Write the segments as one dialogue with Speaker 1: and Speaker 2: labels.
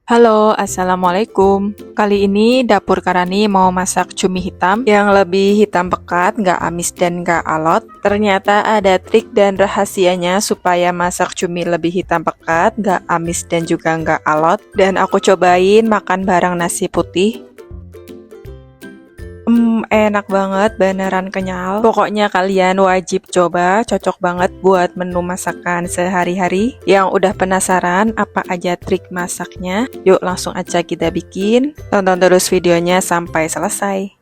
Speaker 1: Halo, Assalamualaikum. Kali ini Dapur Karani mau masak cumi hitam yang lebih hitam pekat, nggak amis dan nggak alot. Ternyata ada trik dan rahasianya supaya masak cumi lebih hitam pekat, nggak amis dan juga nggak alot. Dan aku cobain makan bareng nasi putih. Enak banget, beneran kenyal. Pokoknya kalian wajib coba, cocok banget buat menu masakan sehari-hari. Yang udah penasaran apa aja trik masaknya? Yuk langsung aja kita bikin. Tonton terus videonya sampai selesai.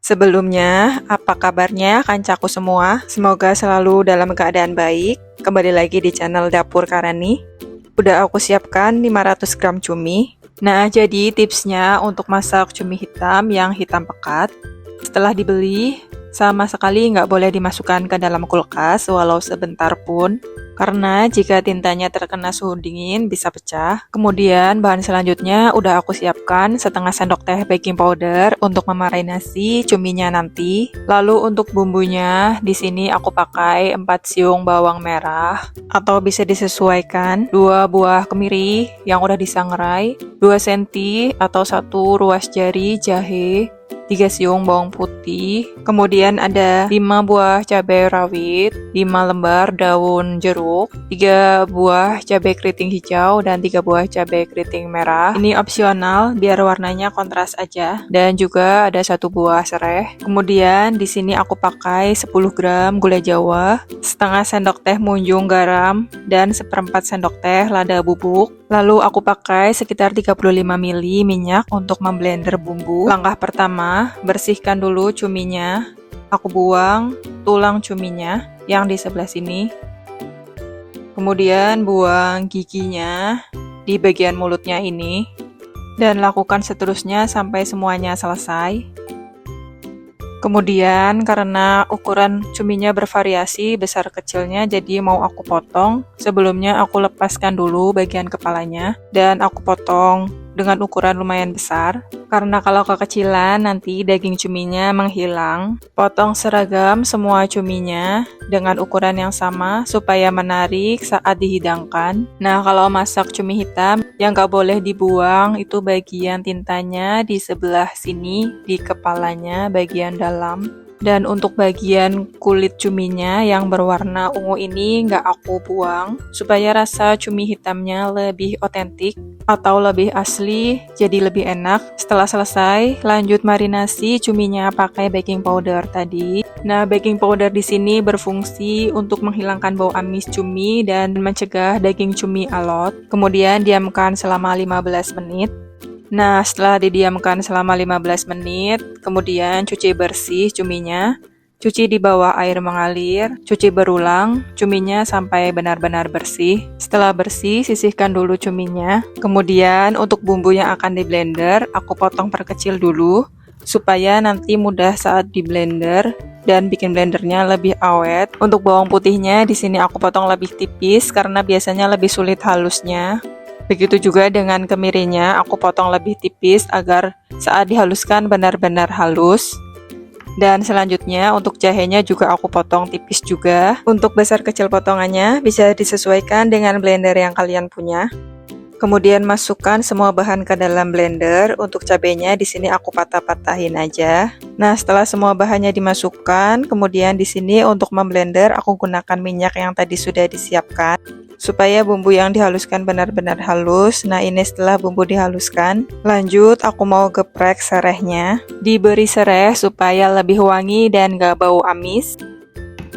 Speaker 1: Sebelumnya, apa kabarnya kancaku semua? Semoga selalu dalam keadaan baik. Kembali lagi di channel Dapur Karani. Udah aku siapkan 500 gram cumi. Nah, jadi tipsnya untuk masak cumi hitam yang hitam pekat. Setelah dibeli, sama sekali nggak boleh dimasukkan ke dalam kulkas walau sebentar pun. Karena jika tintanya terkena suhu dingin bisa pecah. Kemudian bahan selanjutnya udah aku siapkan setengah sendok teh baking powder untuk memarinasi cuminya nanti. Lalu untuk bumbunya di sini aku pakai 4 siung bawang merah atau bisa disesuaikan 2 buah kemiri yang udah disangrai, 2 cm atau 1 ruas jari jahe, 3 siung bawang putih, kemudian ada 5 buah cabai rawit, 5 lembar daun jeruk, 3 buah cabai keriting hijau, dan 3 buah cabai keriting merah. Ini opsional biar warnanya kontras aja. Dan juga ada 1 buah serai. Kemudian di sini aku pakai 10 gram gula jawa, setengah sendok teh munjung garam, dan seperempat sendok teh lada bubuk. Lalu aku pakai sekitar 35 ml minyak untuk memblender bumbu. Langkah pertama, bersihkan dulu cuminya. Aku buang tulang cuminya yang di sebelah sini. Kemudian buang giginya di bagian mulutnya ini. Dan lakukan seterusnya sampai semuanya selesai. Kemudian karena ukuran cuminya bervariasi besar kecilnya, jadi mau aku potong. Sebelumnya aku lepaskan dulu bagian kepalanya dan aku potong dengan ukuran lumayan besar. Karena kalau kekecilan nanti daging cuminya menghilang. Potong seragam semua cuminya dengan ukuran yang sama supaya menarik saat dihidangkan. Nah, kalau masak cumi hitam yang gak boleh dibuang itu bagian tintanya di sebelah sini, di kepalanya bagian dalam. Dan untuk bagian kulit cuminya yang berwarna ungu ini nggak aku buang supaya rasa cumi hitamnya lebih otentik atau lebih asli, jadi lebih enak. Setelah selesai, lanjut marinasi cuminya pakai baking powder tadi. Nah, baking powder di sini berfungsi untuk menghilangkan bau amis cumi dan mencegah daging cumi alot. Kemudian diamkan selama 15 menit. Nah, setelah didiamkan selama 15 menit, kemudian cuci bersih cuminya. Cuci di bawah air mengalir, cuci berulang cuminya sampai benar-benar bersih. Setelah bersih, sisihkan dulu cuminya. Kemudian untuk bumbu yang akan di blender, aku potong perkecil dulu supaya nanti mudah saat di blender dan bikin blendernya lebih awet. Untuk bawang putihnya di sini aku potong lebih tipis karena biasanya lebih sulit halusnya. Begitu juga dengan kemirinya, aku potong lebih tipis agar saat dihaluskan benar-benar halus. Dan selanjutnya untuk jahenya juga aku potong tipis juga. Untuk besar kecil potongannya bisa disesuaikan dengan blender yang kalian punya. Kemudian masukkan semua bahan ke dalam blender. Untuk cabenya di sini aku patah-patahin aja. Nah, setelah semua bahannya dimasukkan, kemudian di sini untuk memblender aku gunakan minyak yang tadi sudah disiapkan supaya bumbu yang dihaluskan benar-benar halus. Nah, ini setelah bumbu dihaluskan, lanjut aku mau geprek serehnya. Diberi sereh supaya lebih wangi dan gak bau amis.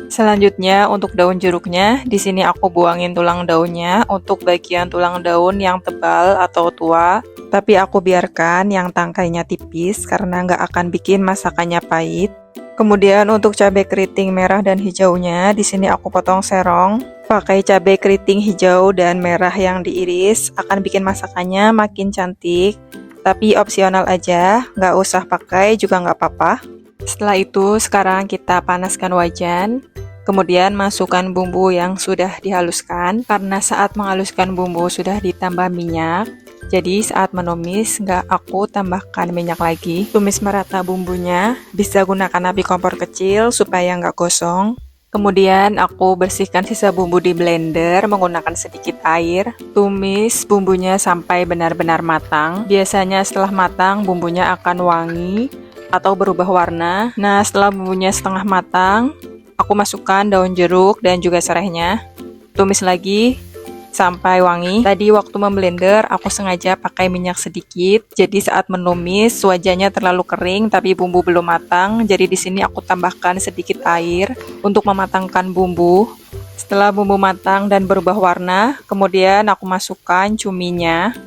Speaker 1: Selanjutnya untuk daun jeruknya, di sini aku buangin tulang daunnya untuk bagian tulang daun yang tebal atau tua. Tapi aku biarkan yang tangkainya tipis karena nggak akan bikin masakannya pahit. Kemudian untuk cabai keriting merah dan hijaunya, di sini aku potong serong. Pakai cabai keriting hijau dan merah yang diiris akan bikin masakannya makin cantik. Tapi opsional aja, nggak usah pakai juga nggak apa-apa. Setelah itu, sekarang kita panaskan wajan. Kemudian masukkan bumbu yang sudah dihaluskan. Karena saat menghaluskan bumbu sudah ditambah minyak, Jadi saat menumis nggak aku tambahkan minyak lagi. Tumis merata bumbunya, bisa gunakan api kompor kecil supaya nggak gosong. Kemudian aku bersihkan sisa bumbu di blender menggunakan sedikit air. Tumis bumbunya sampai benar-benar matang. Biasanya setelah matang bumbunya akan wangi atau berubah warna. Nah, setelah bumbunya setengah matang, aku masukkan daun jeruk dan juga serehnya. Tumis lagi sampai wangi. Tadi waktu memblender aku sengaja pakai minyak sedikit. Jadi saat menumis wajahnya terlalu kering tapi bumbu belum matang. Jadi di sini aku tambahkan sedikit air untuk mematangkan bumbu. Setelah bumbu matang dan berubah warna, kemudian aku masukkan cuminya.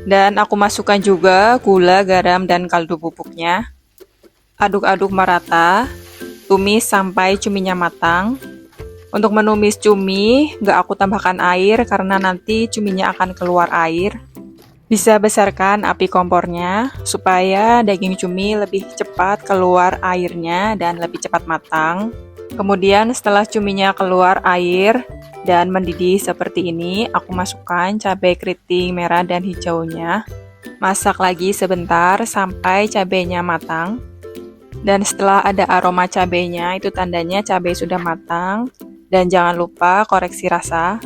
Speaker 1: Dan aku masukkan juga gula, garam, dan kaldu bubuknya. Aduk-aduk merata, tumis sampai cuminya matang. Untuk menumis cumi, nggak aku tambahkan air karena nanti cuminya akan keluar air. Bisa besarkan api kompornya supaya daging cumi lebih cepat keluar airnya dan lebih cepat matang. Kemudian setelah cuminya keluar air dan mendidih seperti ini, aku masukkan cabai keriting merah dan hijaunya. Masak lagi sebentar sampai cabainya matang. Dan setelah ada aroma cabainya, itu tandanya cabai sudah matang. Dan jangan lupa koreksi rasa.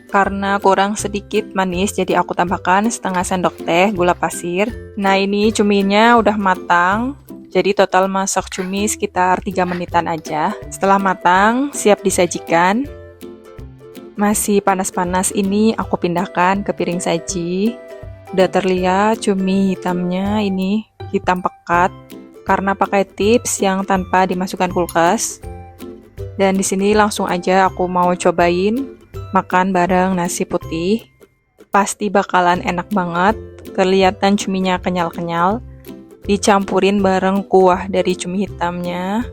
Speaker 1: Karena kurang sedikit manis, jadi aku tambahkan setengah sendok teh gula pasir. Nah, ini cuminya udah matang. Jadi total masak cumi sekitar 3 menitan aja. Setelah matang, siap disajikan. Masih panas-panas ini aku pindahkan ke piring saji. Udah terlihat cumi hitamnya ini hitam pekat karena pakai tips yang tanpa dimasukkan kulkas. Dan di sini langsung aja aku mau cobain makan bareng nasi putih. Pasti bakalan enak banget. Kelihatan cuminya kenyal-kenyal. Dicampurin bareng kuah dari cumi hitamnya.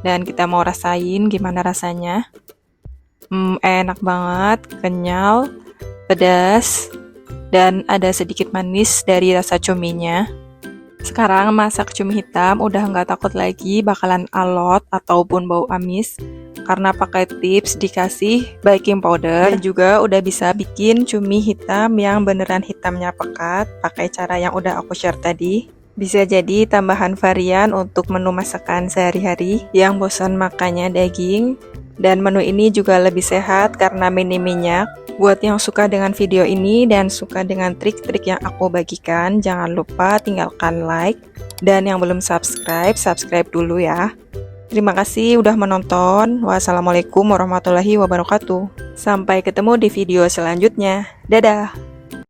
Speaker 1: Dan kita mau rasain gimana rasanya. Enak banget, kenyal, pedas, dan ada sedikit manis dari rasa cuminya. Sekarang masak cumi hitam udah nggak takut lagi bakalan alot ataupun bau amis. Karena pakai tips dikasih baking powder. Dan juga udah bisa bikin cumi hitam yang beneran hitamnya pekat. Pakai cara yang udah aku share tadi. Bisa jadi tambahan varian untuk menu masakan sehari-hari yang bosan makannya daging. Dan menu ini juga lebih sehat karena minim minyak. Buat yang suka dengan video ini dan suka dengan trik-trik yang aku bagikan, jangan lupa tinggalkan like. Dan yang belum subscribe, subscribe dulu ya. Terima kasih udah menonton. Wassalamualaikum warahmatullahi wabarakatuh. Sampai ketemu di video selanjutnya. Dadah!